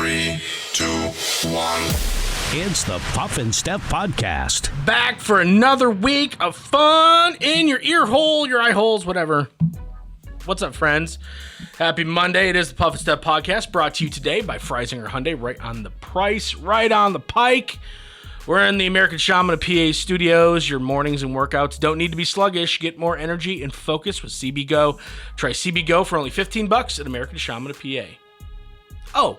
3, 2, 1. It's the Puff and Steph podcast. Back for another week of fun in your ear hole, your eye holes, whatever. What's up, friends? Happy Monday. It is the Puff and Steph podcast, brought to you today by Freisinger Hyundai. Right on the price, right on the pike. We're in the American Shaman PA studios. Your mornings and workouts don't need to be sluggish. Get more energy and focus with CB Go. Try CB Go for only $15 at American Shaman PA. Oh,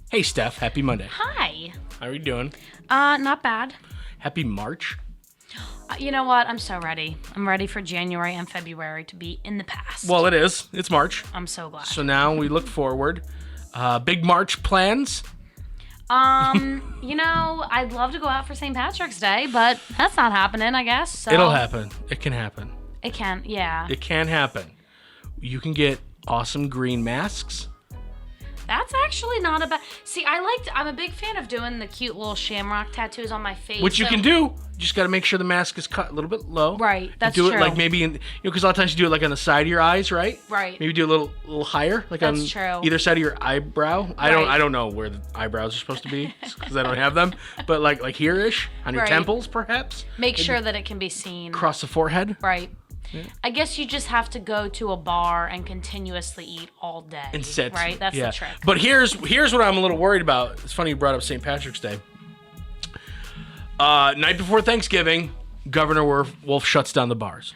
hey, Steph. Happy Monday. Hi. How are you doing? Not bad. Happy March. You know what? I'm so ready. I'm ready for January and February to be in the past. Well, it is. It's March. I'm so glad. So now we look forward. Big March plans? You know, I'd love to go out for St. Patrick's Day, but that's not happening, I guess. So It'll happen. It can happen. It can, yeah. It can happen. You can get awesome green masks. That's actually not a bad... See, I'm a big fan of doing the cute little Shamrock Tattoos on my face. Which you can do. You just got to make sure the mask is cut a little bit low. Right, that's do true. it like maybe in, because a lot of times you do it like on the side of your eyes, right? Right. Maybe do a little higher, like That's on true. either side of your eyebrow. I don't know where the eyebrows are supposed to be because I don't have them, but like here-ish on your Right. temples, perhaps. Make sure that it can be seen. Across the forehead. Right. Yeah. I guess you just have to go to a bar and continuously eat all day. And sit. Right? That's the trick. But here's what I'm a little worried about. It's funny you brought up St. Patrick's Day. Night before Thanksgiving, Governor Wolf shuts down the bars.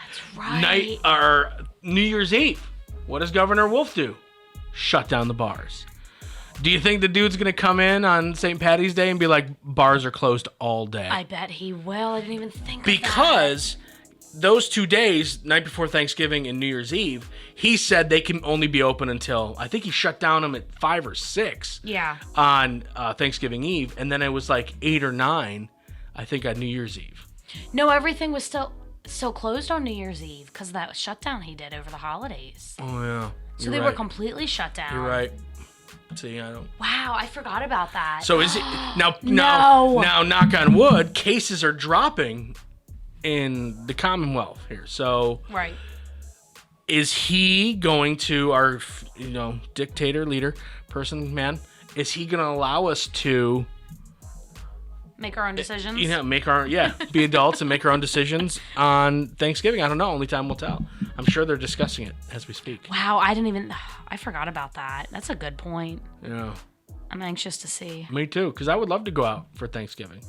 That's right. New Year's Eve. What does Governor Wolf do? Shut down the bars. Do you think the dude's going to come in on St. Patty's Day and be like, bars are closed all day? I bet he will. I didn't even think of that. Because those 2 days, night before Thanksgiving and New Year's Eve, he said they can only be open until, I think he shut down them at 5 or 6 on Thanksgiving Eve. And then it was like 8 or 9, I think, on New Year's Eve. No, everything was still closed on New Year's Eve because of that shutdown he did over the holidays. Oh, yeah. So they were completely shut down. You're right. See, I don't. Wow, I forgot about that. So is it now? No. Now, knock on wood, cases are dropping in the Commonwealth here. So, right. Is he going to, our dictator, leader, man? Is he going to allow us to make our own decisions? Be adults and make our own decisions on Thanksgiving? I don't know. Only time will tell. I'm sure they're discussing it as we speak. Wow, I forgot about that. That's a good point. Yeah. I'm anxious to see. Me too, because I would love to go out for Thanksgiving.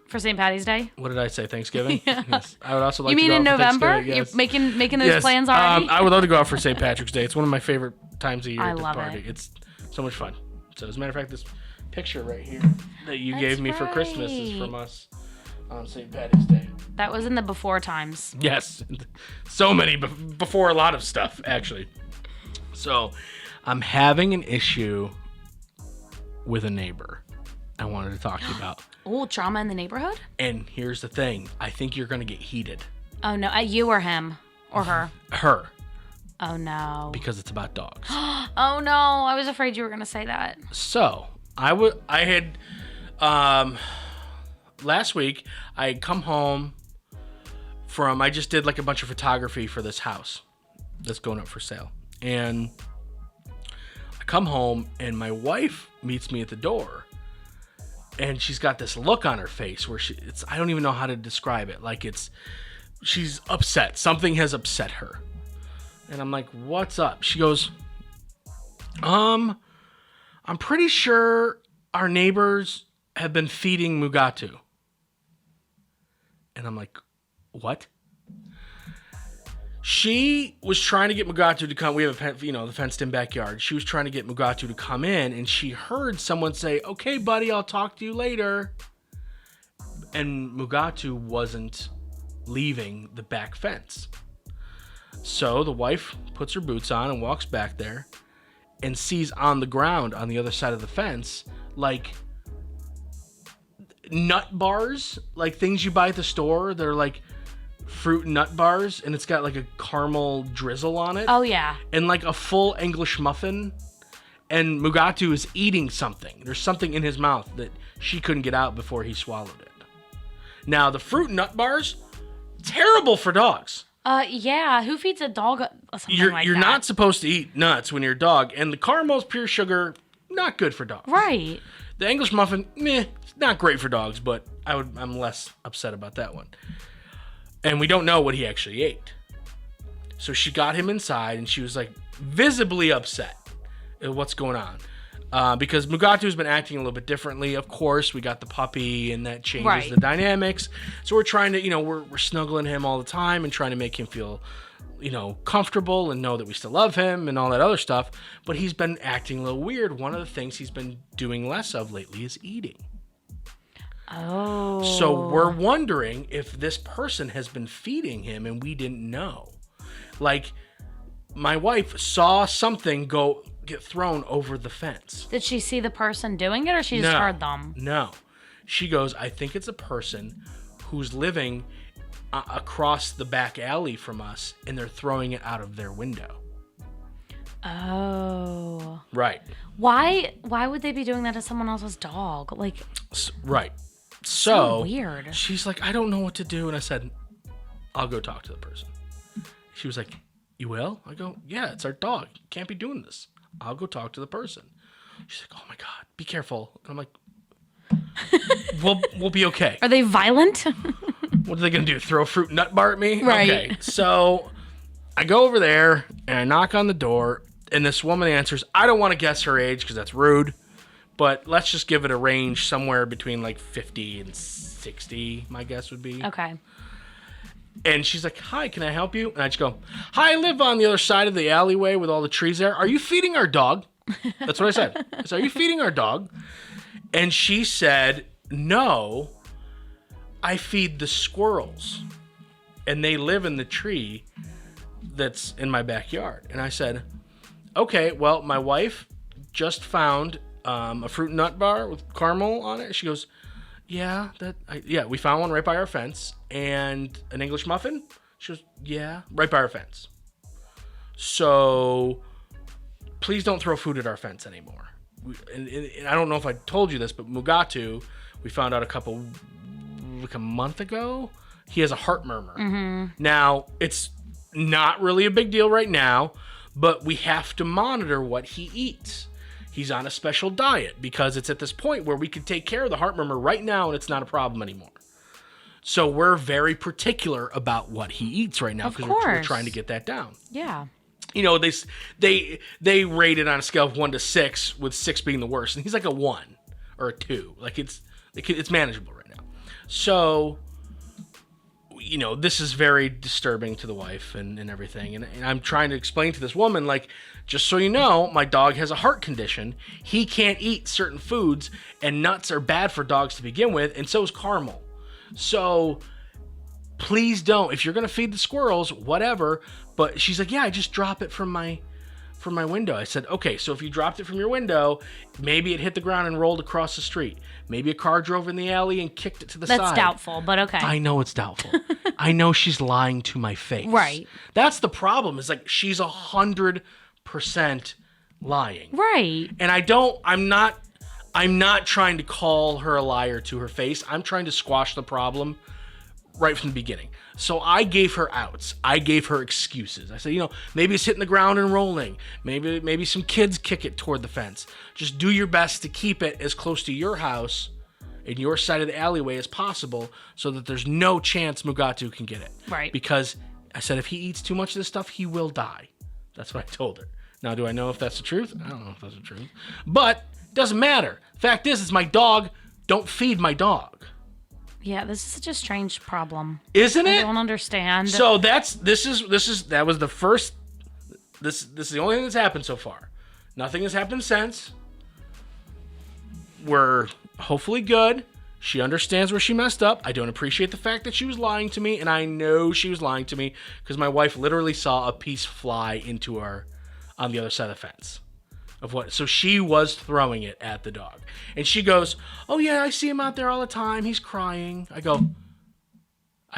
For St. Patty's Day? What did I say? Thanksgiving? Yeah. Yes. I would also like to to go out for November? Thanksgiving. Yes. You're making those plans already? I would love to go out for St. Patrick's Day. It's one of my favorite times of year I to love party. it. It's so much fun. So as a matter of fact, this picture right here that you gave me for Christmas is from us on St. Patty's Day. That was in the before times. Yes. So many before a lot of stuff, actually. So I'm having an issue with a neighbor I wanted to talk to you about. Oh, drama in the neighborhood? And here's the thing. I think you're going to get heated. Oh, no. You or him? Or her? Her. Oh, no. Because it's about dogs. Oh, no. I was afraid you were going to say that. So, I had, last week, I had come home I just did like a bunch of photography for this house that's going up for sale. And I come home and my wife meets me at the door. And she's got this look on her face where I don't even know how to describe it. Like she's upset. Something has upset her. And I'm like, what's up? She goes, I'm pretty sure our neighbors have been feeding Mugatu. And I'm like, what? She was trying to get Mugatu to come. We have the fenced-in backyard. She was trying to get Mugatu to come in, and she heard someone say, "Okay, buddy, I'll talk to you later." And Mugatu wasn't leaving the back fence. So the wife puts her boots on and walks back there and sees on the ground on the other side of the fence, like nut bars, like things you buy at the store. They're like fruit nut bars, and it's got like a caramel drizzle on it. Oh, yeah. And like a full English muffin. And Mugatu is eating something. There's something in his mouth that she couldn't get out before he swallowed it. Now, the fruit nut bars, terrible for dogs. Yeah. Who feeds a dog something like that? You're not supposed to eat nuts when you're a dog. And the caramel's pure sugar, not good for dogs. Right. The English muffin, it's not great for dogs, but I'm less upset about that one. And we don't know what he actually ate. So she got him inside, and she was like visibly upset at what's going on. Because Mugatu's been acting a little bit differently. Of course, we got the puppy, and that changes the dynamics. So we're trying to, we're snuggling him all the time and trying to make him feel, comfortable and know that we still love him and all that other stuff. But he's been acting a little weird. One of the things he's been doing less of lately is eating. Oh. So we're wondering if this person has been feeding him and we didn't know. Like, my wife saw something get thrown over the fence. Did she see the person doing it, or she just heard them? No. She goes, I think it's a person who's living across the back alley from us, and they're throwing it out of their window. Oh. Right. Why would they be doing that to someone else's dog? Like, right. So weird. She's like, I don't know what to do. And I said, I'll go talk to the person. She was like, you will? I go, yeah, it's our dog. You can't be doing this. I'll go talk to the person. She's like, oh my God, be careful. And I'm like, we'll be okay. Are they violent? What are they going to do? Throw a fruit nut bar at me? Right. Okay. So I go over there and I knock on the door, and this woman answers. I don't want to guess her age because that's rude, but let's just give it a range somewhere between like 50 and 60, my guess would be. Okay. And she's like, hi, can I help you? And I just go, hi, I live on the other side of the alleyway with all the trees there. Are you feeding our dog? That's what I said. I said, are you feeding our dog? And she said, no, I feed the squirrels. And they live in the tree that's in my backyard. And I said, okay, well, my wife just found a fruit nut bar with caramel on it. She goes, yeah, we found one right by our fence. And an English muffin? She goes, yeah, right by our fence. So please don't throw food at our fence anymore. And I don't know if I told you this, but Mugatu, we found out a month ago, he has a heart murmur. Mm-hmm. Now, it's not really a big deal right now, but we have to monitor what he eats. He's on a special diet because it's at this point where we can take care of the heart murmur right now and it's not a problem anymore. So we're very particular about what he eats right now because we're trying to get that down. Yeah. They rate it on a scale of 1 to 6, with 6 being the worst, and he's like a 1 or a 2. Like it's manageable right now. So, this is very disturbing to the wife and everything. And I'm trying to explain to this woman, like, just so you know, my dog has a heart condition. He can't eat certain foods, and nuts are bad for dogs to begin with, and so is caramel. So please don't. If you're going to feed the squirrels, whatever. But she's like, yeah, I just drop it from my window. I said, okay, so if you dropped it from your window, maybe it hit the ground and rolled across the street. Maybe a car drove in the alley and kicked it to the side. That's doubtful, but okay. I know it's doubtful. I know she's lying to my face. Right. That's the problem, is like she's 100% lying. Right. And I'm not trying to call her a liar to her face. I'm trying to squash the problem right from the beginning. So I gave her outs. I gave her excuses. I said, maybe it's hitting the ground and rolling. Maybe some kids kick it toward the fence. Just do your best to keep it as close to your house and your side of the alleyway as possible so that there's no chance Mugatu can get it. Right. Because I said if he eats too much of this stuff, he will die. That's what I told her. Now, do I know if that's the truth? I don't know if that's the truth. But it doesn't matter. Fact is, it's my dog. Don't feed my dog. Yeah, this is such a strange problem. Isn't it? I don't understand. So that was the first. This is the only thing that's happened so far. Nothing has happened since. We're hopefully good. She understands where she messed up. I don't appreciate the fact that she was lying to me, and I know she was lying to me because my wife literally saw a piece fly into her on the other side of the fence. So she was throwing it at the dog. And she goes, oh yeah, I see him out there all the time. He's crying. I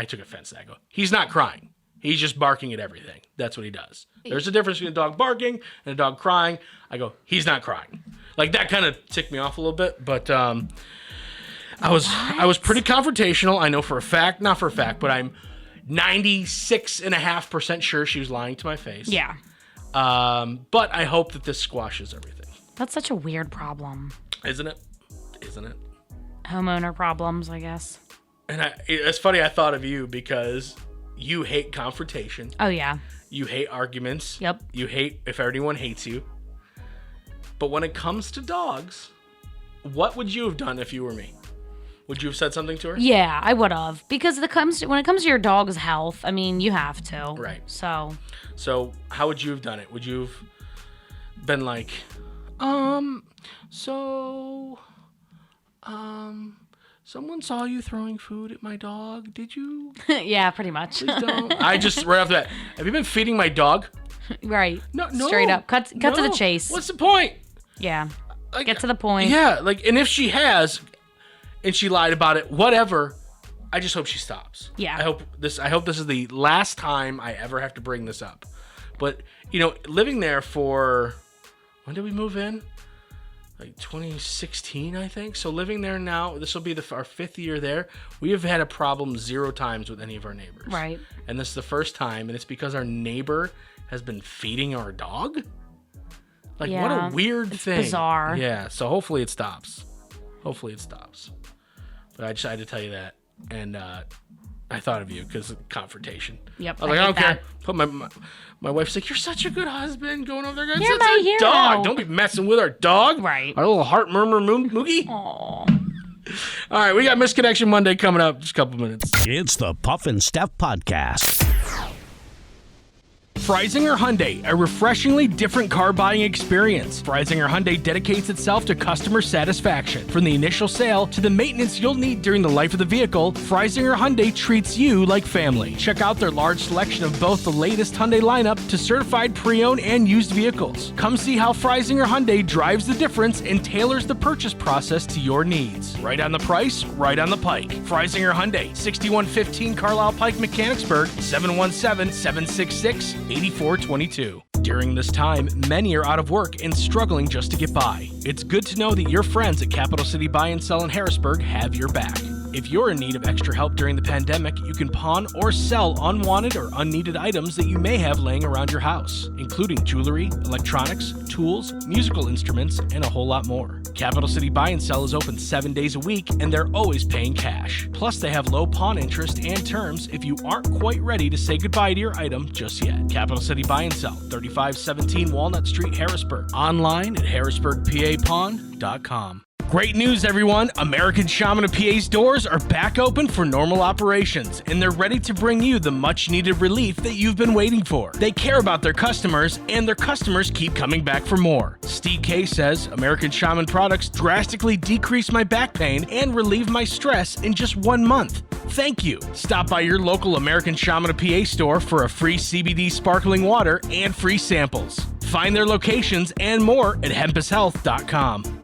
took offense to that. I go, he's not crying. He's just barking at everything. That's what he does. There's a difference between a dog barking and a dog crying. I go, he's not crying. Like, that kind of ticked me off a little bit. But I was pretty confrontational. I know for a fact, not for a fact, but I'm 96.5% sure she was lying to my face. Yeah. But I hope that this squashes everything. That's such a weird problem. Isn't it? Homeowner problems, I guess. And it's funny, I thought of you because you hate confrontation. Oh, yeah. You hate arguments. Yep. You hate if anyone hates you. But when it comes to dogs, what would you have done if you were me? Would you have said something to her? Yeah, I would have. Because when it comes to your dog's health, I mean, you have to. Right. So how would you have done it? Would you have been like, someone saw you throwing food at my dog. Did you? yeah, pretty much. Please don't. I just, right off the bat, have you been feeding my dog? Right. No. Straight up. Cut to the chase. What's the point? Yeah. Like, Get to the point. Yeah, and if she has, and she lied about it, whatever, I just hope she stops. Yeah. I hope this is the last time I ever have to bring this up. But, living there for, when did we move in? Like 2016, I think. So living there now, this will be our 5th year there. We have had a problem 0 times with any of our neighbors. Right. And this is the first time, and it's because our neighbor has been feeding our dog. Like, what a weird thing. Bizarre. Yeah, so hopefully it stops. But I just had to tell you that. And I thought of you because of confrontation. Yep. I was like, I don't care. But my wife's like, you're such a good husband going over there. You're It's my our hero. dog. Don't be messing with our dog. Right. Our little heart murmur moogie. Aww. All right, we got Misconnection Monday coming up. Just a couple minutes. It's the Puff and Steph Podcast. Freisinger Hyundai, a refreshingly different car buying experience. Freisinger Hyundai dedicates itself to customer satisfaction. From the initial sale to the maintenance you'll need during the life of the vehicle, Freisinger Hyundai treats you like family. Check out their large selection of both the latest Hyundai lineup to certified pre-owned and used vehicles. Come see how Freisinger Hyundai drives the difference and tailors the purchase process to your needs. Right on the price, right on the pike. Freisinger Hyundai, 6115 Carlisle Pike, Mechanicsburg, 717-766-8422. During this time, many are out of work and struggling just to get by. It's good to know that your friends at Capital City Buy and Sell in Harrisburg have your back. If you're in need of extra help during the pandemic, you can pawn or sell unwanted or unneeded items that you may have laying around your house, including jewelry, electronics, tools, musical instruments, and a whole lot more. Capital City Buy and Sell is open 7 days a week, and they're always paying cash. Plus, they have low pawn interest and terms if you aren't quite ready to say goodbye to your item just yet. Capital City Buy and Sell, 3517 Walnut Street, Harrisburg. Online at harrisburgpapawn.com. Great news, everyone! American Shaman of PA's doors are back open for normal operations, and they're ready to bring you the much-needed relief that you've been waiting for. They care about their customers, and their customers keep coming back for more. Steve K says, American Shaman products drastically decrease my back pain and relieve my stress in just 1 month. Thank you! Stop by your local American Shaman of PA store for a free CBD sparkling water and free samples. Find their locations and more at hempushealth.com.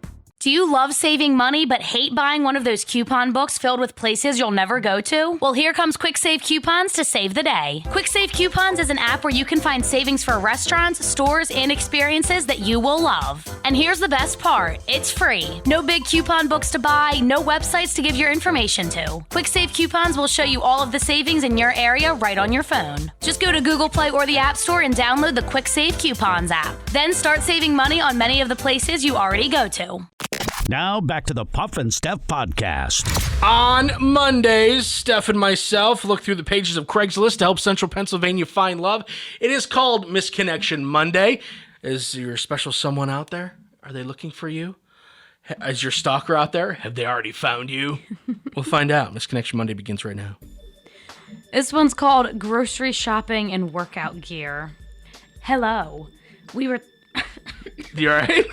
Do you love saving money but hate buying one of those coupon books filled with places you'll never go to? Well, here comes Quick Save Coupons to save the day. Quick Save Coupons is an app where you can find savings for restaurants, stores, and experiences that you will love. And here's the best part. It's free. No big coupon books to buy, no websites to give your information to. Quick Save Coupons will show you all of the savings in your area right on your phone. Just go to Google Play or the App Store and download the Quick Save Coupons app. Then start saving money on many of the places you already go to. Now back to the Puff and Steph Podcast. On Mondays, Steph and myself look through the pages of Craigslist to help Central Pennsylvania find love. It is called Misconnection Monday. Is your special someone out there? Are they looking for you? Is your stalker out there? Have they already found you? We'll find out. Misconnection Monday begins right now. This one's called Grocery Shopping and Workout Gear. Hello. We were... You all right?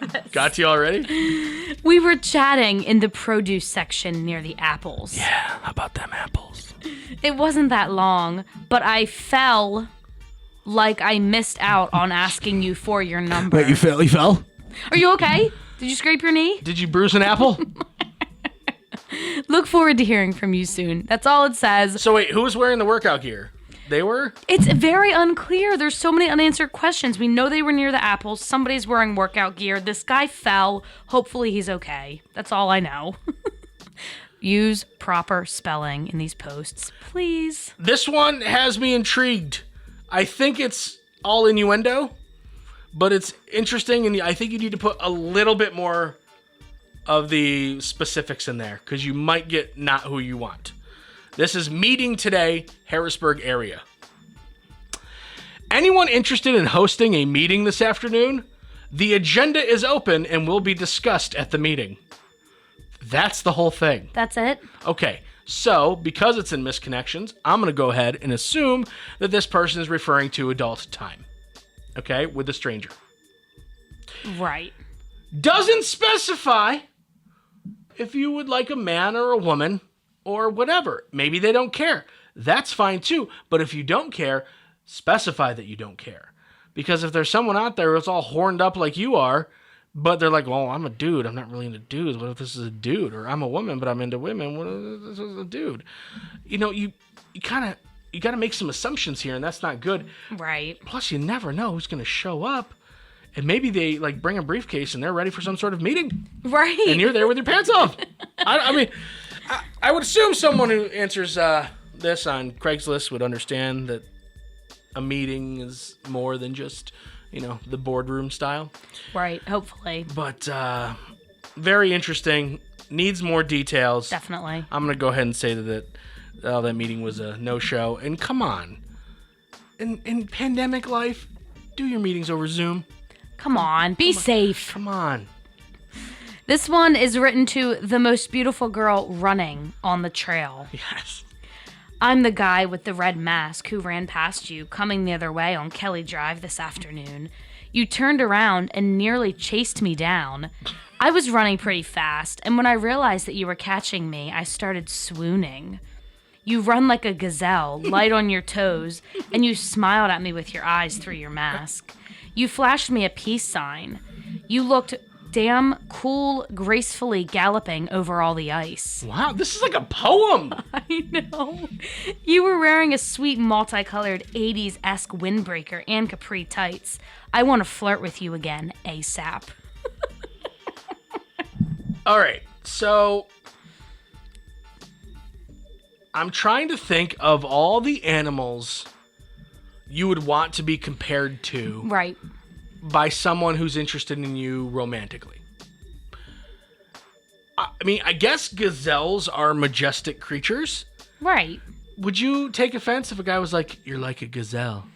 Yes. Got you already? We were chatting in the produce section near the apples. Yeah, how about them apples? It wasn't that long, but I fell like I missed out on asking you for your number. Wait, you fell? Are you okay? Did you scrape your knee? Did you bruise an apple? Look forward to hearing from you soon. That's all it says. So wait, who was wearing the workout gear? They were? It's very unclear. There's so many unanswered questions. We know they were near the apples. Somebody's wearing workout gear. This guy fell. Hopefully he's okay. That's all I know. Use proper spelling in these posts, please. This one has me intrigued. I think it's all innuendo, but it's interesting, and I think you need to put a little bit more of the specifics in there because you might get not who you want. This is meeting today, Harrisburg area. Anyone interested in hosting a meeting this afternoon? The agenda is open and will be discussed at the meeting. That's the whole thing. That's it? Okay, so because it's in misconnections, I'm going to go ahead and assume that this person is referring to adult time. Okay, with a stranger. Right. Doesn't specify if you would like a man or a woman or whatever. Maybe they don't care. That's fine too. But if you don't care, specify that you don't care. Because if there's someone out there who's all horned up like you are, but they're like, well, I'm a dude. I'm not really into dudes. What if this is a dude? Or I'm a woman, but I'm into women. What if this is a dude? You know, you got to make some assumptions here, and that's not good. Right. Plus, you never know who's going to show up. And maybe they like bring a briefcase and they're ready for some sort of meeting. Right. And you're there with your pants off. I mean, I would assume someone who answers this on Craigslist would understand that a meeting is more than just, you know, the boardroom style. Right, hopefully. But very interesting. Needs more details. Definitely. I'm going to go ahead and say that meeting was a no-show. And come on. In pandemic life, do your meetings over Zoom. Come on, be safe. Come on. This one is written to the most beautiful girl running on the trail. Yes. I'm the guy with the red mask who ran past you coming the other way on Kelly Drive this afternoon. You turned around and nearly chased me down. I was running pretty fast, and when I realized that you were catching me, I started swooning. You run like a gazelle, light on your toes, and you smiled at me with your eyes through your mask. You flashed me a peace sign. You looked damn cool, gracefully galloping over all the ice. Wow, this is like a poem. I know. You were wearing a sweet multicolored 80s-esque windbreaker and capri tights. I want to flirt with you again, ASAP. All right, so I'm trying to think of all the animals you would want to be compared to. Right. By someone who's interested in you romantically. I mean, I guess gazelles are majestic creatures. Right. Would you take offense if a guy was like, you're like a gazelle?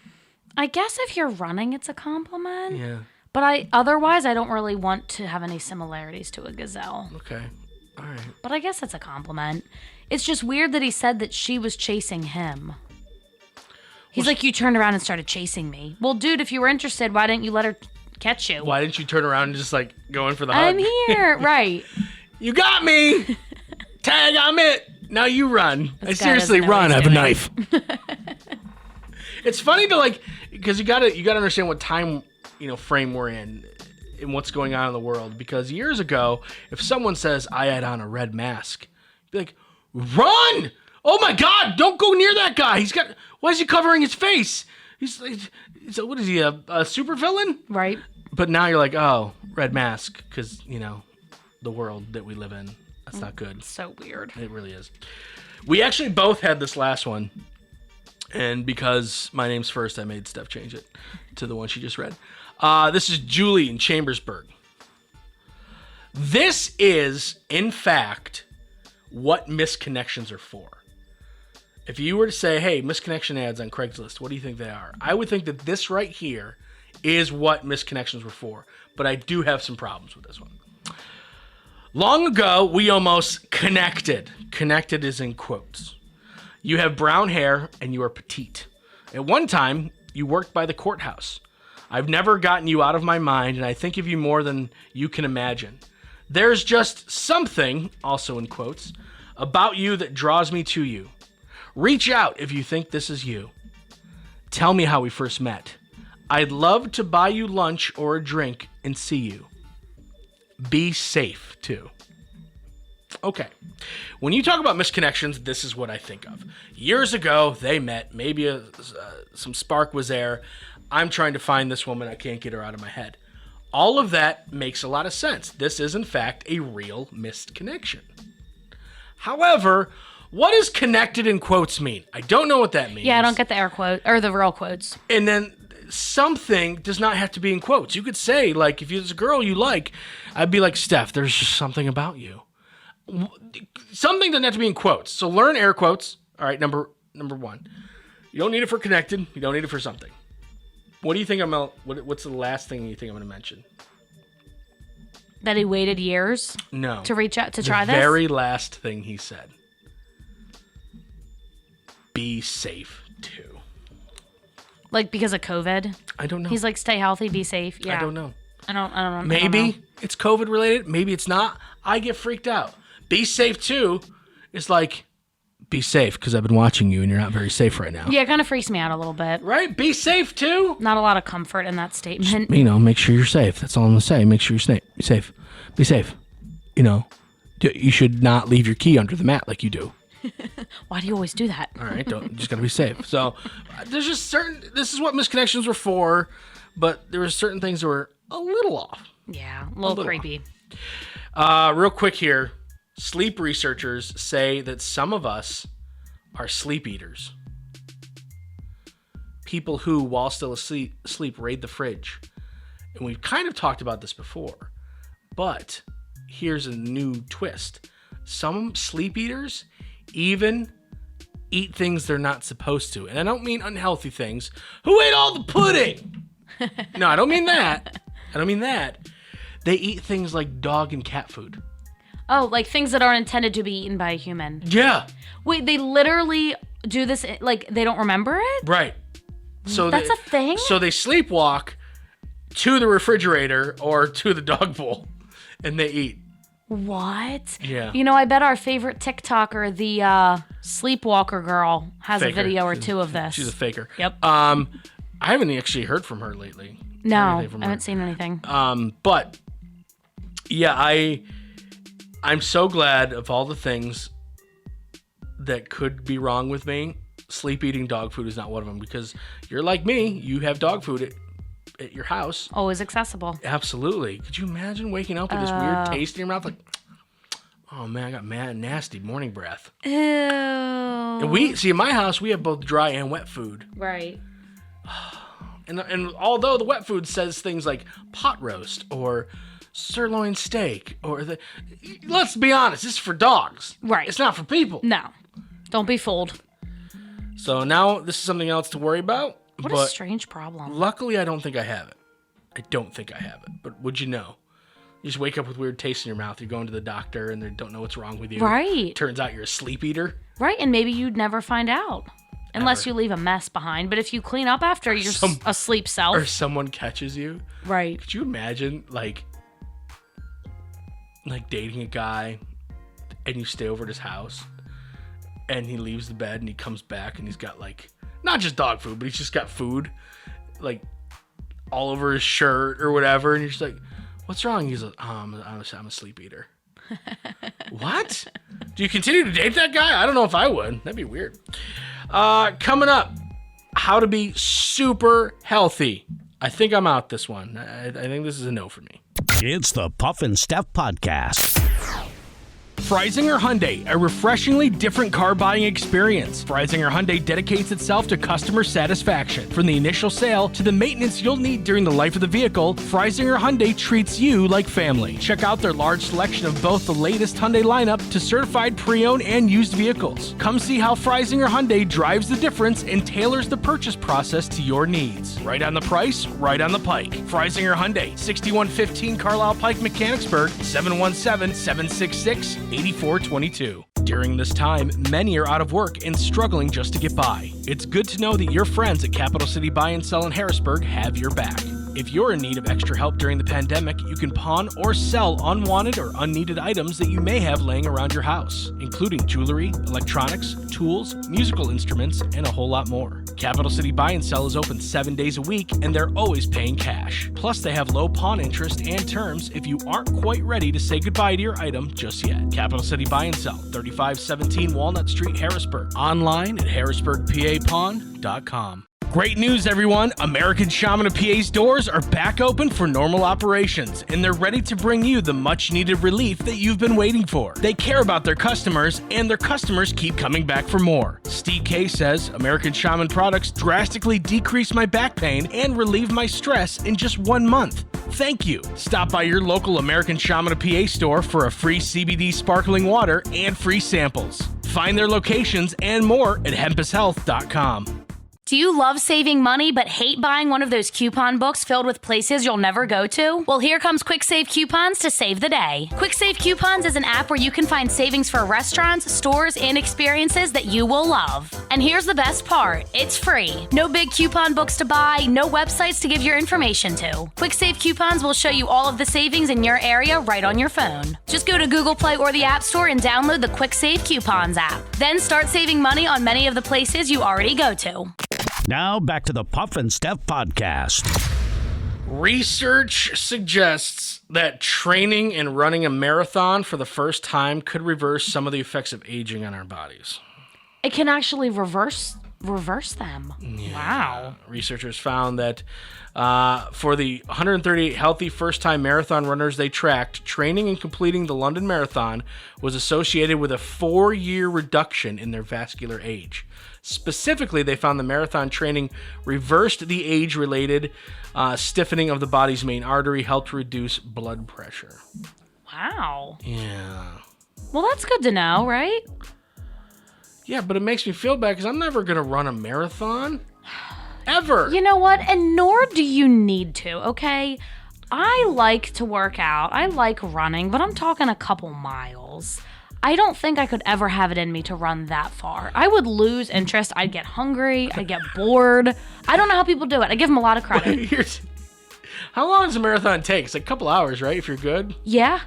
I guess if you're running, it's a compliment. Yeah. But otherwise, I don't really want to have any similarities to a gazelle. Okay. All right. But I guess it's a compliment. It's just weird that he said that she was chasing him. He's like, you turned around and started chasing me. Well, dude, if you were interested, why didn't you let her catch you? Why didn't you turn around and just like go in for the hug? I'm here. Right. You got me. Tag, I'm it. Now you run. I This guy seriously doesn't know run. what I have he's a doing. knife. It's funny to like, because you gotta understand what time, frame we're in and what's going on in the world. Because years ago, if someone says I had on a red mask, you'd be like, run! Oh my God! Don't go near that guy. Why is he covering his face? So what is he, a super villain? Right. But now you're like, oh, red mask, because the world that we live in. That's not good. So weird. It really is. We actually both had this last one. And because my name's first, I made Steph change it to the one she just read. This is Julie in Chambersburg. This is, in fact, what misconnections are for. If you were to say, hey, misconnection ads on Craigslist, what do you think they are? I would think that this right here is what misconnections were for. But I do have some problems with this one. Long ago, we almost connected. Connected is in quotes. You have brown hair and you are petite. At one time, you worked by the courthouse. I've never gotten you out of my mind, and I think of you more than you can imagine. There's just something, also in quotes, about you that draws me to you. Reach out if you think this is you. Tell me how we first met. I'd love to buy you lunch or a drink and see you. Be safe, too. Okay. When you talk about misconnections, this is what I think of. Years ago, they met. Maybe some spark was there. I'm trying to find this woman. I can't get her out of my head. All of that makes a lot of sense. This is, in fact, a real missed connection. However, what does connected in quotes mean? I don't know what that means. Yeah, I don't get the air quote or the real quotes. And then, something does not have to be in quotes. You could say, like, if there's a girl you like, I'd be like, Steph, there's just something about you. Something doesn't have to be in quotes. So learn air quotes. All right, number one. You don't need it for connected. You don't need it for something. What do you think what's the last thing you think I'm going to mention? That he waited years to reach out to try this? The very last thing he said. Be safe, too. Like, because of COVID? I don't know. He's like, stay healthy, be safe. Yeah. I don't know. I don't know. Maybe it's COVID related. Maybe it's not. I get freaked out. Be safe, too. It's like, be safe, because I've been watching you, and you're not very safe right now. Yeah, it kind of freaks me out a little bit. Right? Be safe, too. Not a lot of comfort in that statement. Make sure you're safe. That's all I'm going to say. Make sure you're safe. Be safe. You should not leave your key under the mat like you do. Why do you always do that? All right, you just got to be safe. So there's just this is what misconnections were for, but there were certain things that were a little off. Yeah, a little creepy. Real quick here, sleep researchers say that some of us are sleep eaters. People who, while still asleep, raid the fridge. And we've kind of talked about this before, but here's a new twist. Some sleep eaters even eat things they're not supposed to. And I don't mean unhealthy things. Who ate all the pudding? No, I don't mean that. They eat things like dog and cat food. Oh, like things that aren't intended to be eaten by a human. Yeah. Wait, they literally do this, like, they don't remember it? Right. So that's a thing? So they sleepwalk to the refrigerator or to the dog bowl, and they eat. What? Yeah. I bet our favorite TikToker, the Sleepwalker girl, has Faker. a video or two of this. She's a faker. Yep. I haven't actually heard from her lately. No, I haven't seen anything. But yeah, I'm so glad of all the things that could be wrong with me. Sleep eating dog food is not one of them, because you're like me. You have dog food at your house. Always accessible. Absolutely. Could you imagine waking up with this weird taste in your mouth? Like, oh man, I got nasty morning breath. Ew. And in my house, we have both dry and wet food. Right. And although the wet food says things like pot roast or sirloin steak let's be honest, this is for dogs. Right. It's not for people. No. Don't be fooled. So now this is something else to worry about. What a strange problem. Luckily, I don't think I have it. But would you know? You just wake up with weird taste in your mouth. You're going to the doctor and they don't know what's wrong with you. Right. Turns out you're a sleep eater. Right, and maybe you'd never find out. Unless you leave a mess behind. But if you clean up after your asleep self. Or someone catches you. Right. Could you imagine, like dating a guy and you stay over at his house and he leaves the bed and he comes back and he's got, like, not just dog food, but he's just got food, like, all over his shirt or whatever. And you're just like, what's wrong? He's like, I'm a sleep eater. What? Do you continue to date that guy? I don't know if I would. That'd be weird. Coming up, how to be super healthy. I think I'm out this one. I think this is a no for me. It's the Puff and Steph Podcast. Freisinger Hyundai, a refreshingly different car buying experience. Freisinger Hyundai dedicates itself to customer satisfaction. From the initial sale to the maintenance you'll need during the life of the vehicle, Freisinger Hyundai treats you like family. Check out their large selection of both the latest Hyundai lineup to certified pre-owned and used vehicles. Come see how Freisinger Hyundai drives the difference and tailors the purchase process to your needs. Right on the price, right on the pike. Freisinger Hyundai, 6115 Carlisle Pike, Mechanicsburg, 717-766-8422. During this time, many are out of work and struggling just to get by. It's good to know that your friends at Capital City Buy and Sell in Harrisburg have your back. If you're in need of extra help during the pandemic, you can pawn or sell unwanted or unneeded items that you may have laying around your house, including jewelry, electronics, tools, musical instruments, and a whole lot more. Capital City Buy and Sell is open 7 days a week, and they're always paying cash. Plus, they have low pawn interest and terms if you aren't quite ready to say goodbye to your item just yet. Capital City Buy and Sell, 3517 Walnut Street, Harrisburg. Online at harrisburgpapawn.com. Great news, everyone! American Shaman of PA's doors are back open for normal operations, and they're ready to bring you the much-needed relief that you've been waiting for. They care about their customers, and their customers keep coming back for more. Steve K says, American Shaman products drastically decrease my back pain and relieve my stress in just 1 month. Thank you. Stop by your local American Shaman of PA store for a free CBD sparkling water and free samples. Find their locations and more at hempushealth.com. Do you love saving money but hate buying one of those coupon books filled with places you'll never go to? Well, here comes Quick Save Coupons to save the day. Quick Save Coupons is an app where you can find savings for restaurants, stores, and experiences that you will love. And here's the best part. It's free. No big coupon books to buy, no websites to give your information to. Quick Save Coupons will show you all of the savings in your area right on your phone. Just go to Google Play or the App Store and download the Quick Save Coupons app. Then start saving money on many of the places you already go to. Now back to the Puff and Steph podcast. Research suggests that training and running a marathon for the first time could reverse some of the effects of aging on our bodies. It can actually reverse them. Yeah. Wow. Researchers found that for the 138 healthy first-time marathon runners they tracked, training and completing the London Marathon was associated with a 4-year reduction in their vascular age. Specifically, they found the marathon training reversed the age-related stiffening of the body's main artery, helped reduce blood pressure. Wow. Yeah. Well, that's good to know, right? Yeah, but it makes me feel bad because I'm never going to run a marathon. Ever. You know what? And nor do you need to, okay? I like to work out. I like running, but I'm talking a couple miles. I don't think I could ever have it in me to run that far. I would lose interest. I'd get hungry. I'd get bored. I don't know how people do it. I give them a lot of credit. How long does a marathon take? It's like a couple hours, right? If you're good. Yeah.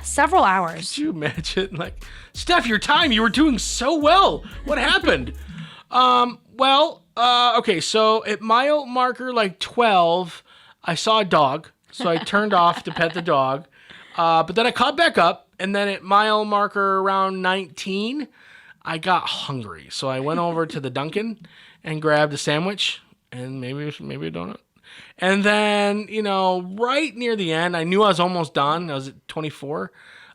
Several hours. Could you imagine? Like, Steph, your time, you were doing so well. What happened? Okay, so at mile marker like 12, I saw a dog, so I turned off to pet the dog. But then I caught back up, and then at mile marker around 19, I got hungry. So I went over to the Dunkin' and grabbed a sandwich and maybe a donut. And then, right near the end, I knew I was almost done. I was at 24.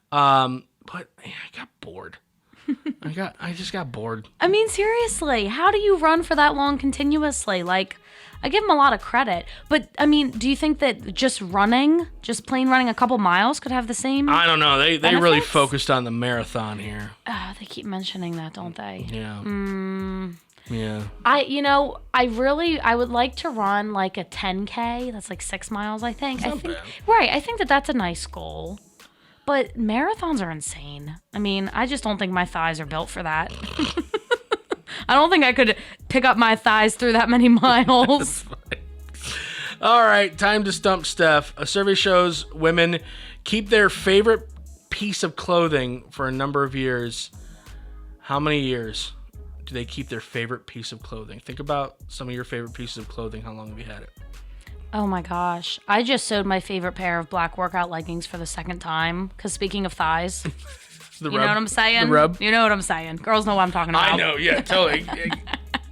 But man, I got bored. I just got bored. I mean, seriously, how do you run for that long continuously? Like, I give them a lot of credit. But, I mean, do you think that just plain running a couple miles could have the same I don't know. They benefits? really focused on the marathon here. They keep mentioning that, don't they? Yeah. Yeah. I would like to run like a 10K. That's like 6 miles, I think. That's not bad. Right. I think that's a nice goal. But marathons are insane. I mean, I just don't think my thighs are built for that. I don't think I could pick up my thighs through that many miles. All right, time to stump Steph. A survey shows women keep their favorite piece of clothing for a number of years. How many years do they keep their favorite piece of clothing? Think about some of your favorite pieces of clothing. How long have you had it? Oh my gosh. I just sewed my favorite pair of black workout leggings for the second time. Because speaking of thighs, you know what I'm saying? The rub? You know what I'm saying. Girls know what I'm talking about. I know, yeah, totally.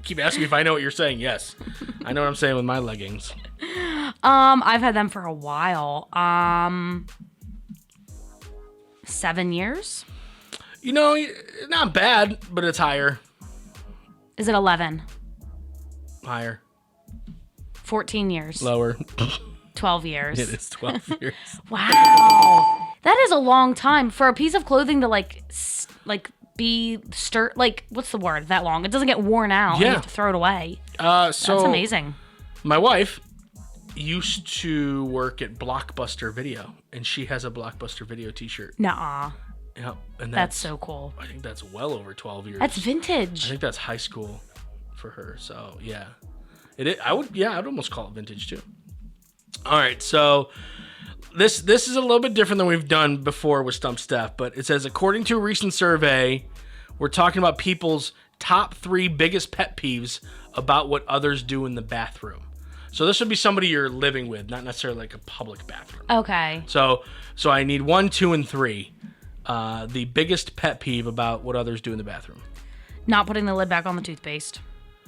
Keep asking me if I know what you're saying. Yes. I know what I'm saying with my leggings. I've had them for a while. 7 years? Not bad, but it's higher. Is it 11? Higher. 14 years. Lower. 12 years. It is 12 years. Wow. That is a long time for a piece of clothing to be what's the word? That long. It doesn't get worn out. Yeah. You have to throw it away. That's amazing. My wife used to work at Blockbuster Video, and she has a Blockbuster Video t-shirt. Nuh-uh. Yeah, and that's so cool. I think that's well over 12 years. That's vintage. I think that's high school for her. So yeah, I would almost call it vintage too. All right, so this is a little bit different than we've done before with Stump Steph, but it says according to a recent survey, we're talking about people's top 3 biggest pet peeves about what others do in the bathroom. So this would be somebody you're living with, not necessarily like a public bathroom. Okay. So I need 1, 2, and 3. The biggest pet peeve about what others do in the bathroom. Not putting the lid back on the toothpaste.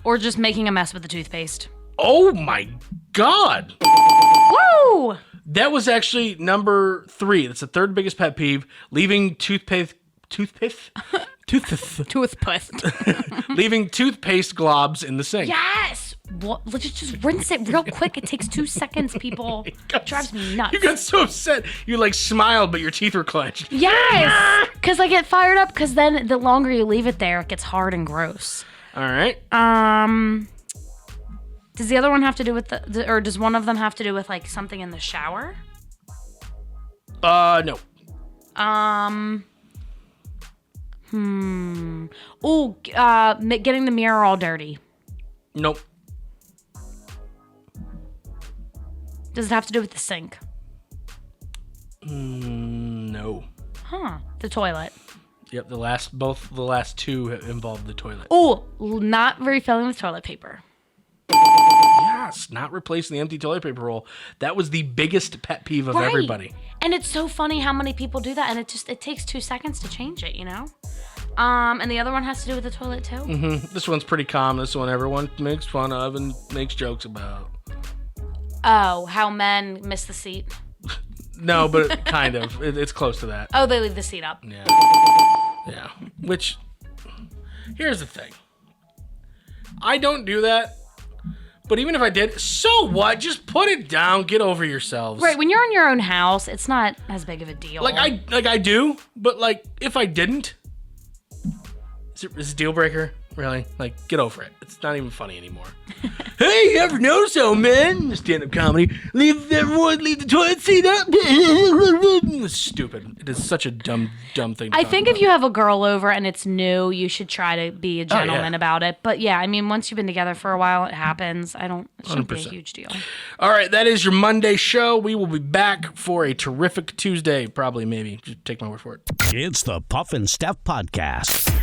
Or just making a mess with the toothpaste. Oh my God. Woo! That was actually number 3. That's the third biggest pet peeve. Leaving toothpaste leaving toothpaste globs in the sink. Yes! What? Let's just rinse it real quick. It takes 2 seconds, people. It drives me nuts. You got so upset. You like smiled, but your teeth were clenched. Yes! Because I get fired up because then the longer you leave it there, it gets hard and gross. All right. Does the other one have to do with or does one of them have to do with like something in the shower? No. Oh, getting the mirror all dirty. Nope. Does it have to do with the sink? No. Huh. The toilet. Yep, both the last 2 involved the toilet. Oh, not refilling with toilet paper. Yes, not replacing the empty toilet paper roll. That was the biggest pet peeve of everybody. And it's so funny how many people do that, and it takes 2 seconds to change it, you know? And the other one has to do with the toilet too. Mm-hmm. This one's pretty common. This one everyone makes fun of and makes jokes about. Oh, how men miss the seat. No, but kind of. It's close to that. Oh, they leave the seat up. Yeah. Yeah. Which, here's the thing. I don't do that. But even if I did, so what? Just put it down. Get over yourselves. Right. When you're in your own house, it's not as big of a deal. Like I do, but like if I didn't, is it a deal breaker? Really? Like, get over it. It's not even funny anymore. Hey, you ever notice how men stand-up comedy leave the toilet seat up? It's stupid. It is such a dumb thing. I think if you have a girl over and it's new, you should try to be a gentleman about it. But yeah, I mean, once you've been together for a while, it happens. It shouldn't be a 100%. huge deal. All right, that is your Monday show. We will be back for a terrific Tuesday. Probably, maybe. Just take my word for it. It's the Puff and Steph Podcast.